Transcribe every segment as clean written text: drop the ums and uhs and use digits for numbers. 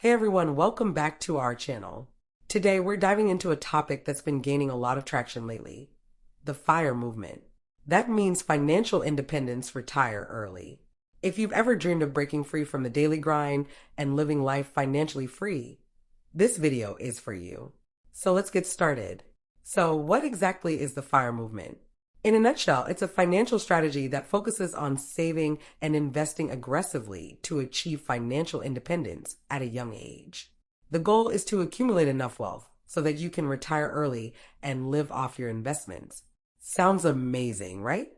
Hey everyone, welcome back to our channel. Today we're diving into a topic that's been gaining a lot of traction lately, the FIRE movement. That means financial independence, retire early. If you've ever dreamed of breaking free from the daily grind and living life financially free, this video is for you. So let's get started. So what exactly is the FIRE movement? In a nutshell, it's a financial strategy that focuses on saving and investing aggressively to achieve financial independence at a young age. The goal is to accumulate enough wealth so that you can retire early and live off your investments. Sounds amazing, right?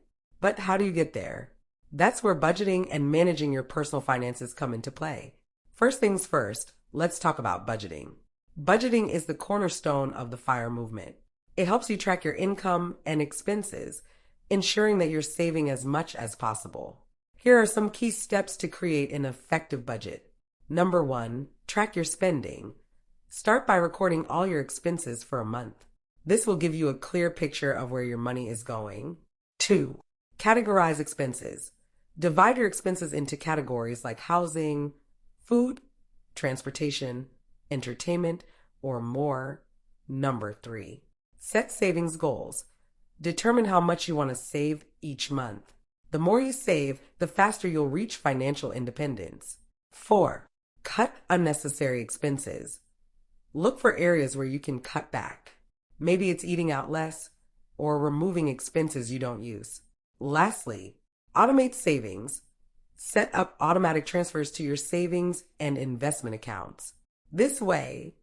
But how do you get there? That's where budgeting and managing your personal finances come into play. First things first, let's talk about budgeting. Budgeting is the cornerstone of the FIRE movement. It helps you track your income and expenses, ensuring that you're saving as much as possible. Here are some key steps to create an effective budget. Number 1, track your spending. Start by recording all your expenses for a month. This will give you a clear picture of where your money is going. 2, categorize expenses. Divide your expenses into categories like housing, food, transportation, entertainment, or more. Number 3, set savings goals. Determine how much you want to save each month. The more you save, the faster you'll reach financial independence. 4, cut unnecessary expenses. Look for areas where you can cut back. Maybe it's eating out less or removing expenses you don't use. Lastly, automate savings. Set up automatic transfers to your savings and investment accounts. This way,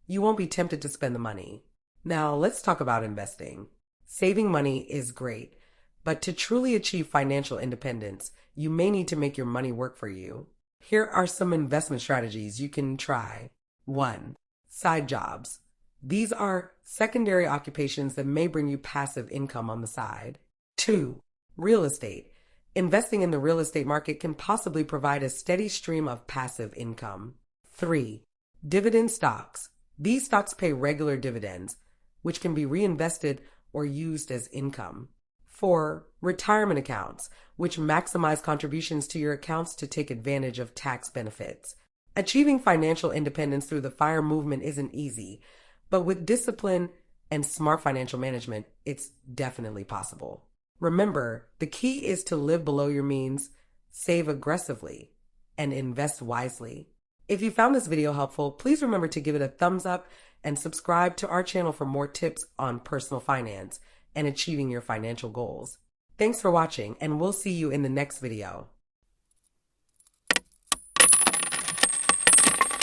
you won't be tempted to spend the money. Now, let's talk about investing. Saving money is great, but to truly achieve financial independence, you may need to make your money work for you. Here are some investment strategies you can try. 1, side jobs. These are secondary occupations that may bring you passive income on the side. 2, real estate. Investing in the real estate market can possibly provide a steady stream of passive income. 3, dividend stocks. These stocks pay regular dividends, which can be reinvested or used as income. 4, retirement accounts, which maximize contributions to your accounts to take advantage of tax benefits. Achieving financial independence through the FIRE movement isn't easy, but with discipline and smart financial management, it's definitely possible. Remember, the key is to live below your means, save aggressively, and invest wisely. If you found this video helpful, please remember to give it a thumbs up and subscribe to our channel for more tips on personal finance and achieving your financial goals. Thanks for watching, and we'll see you in the next video.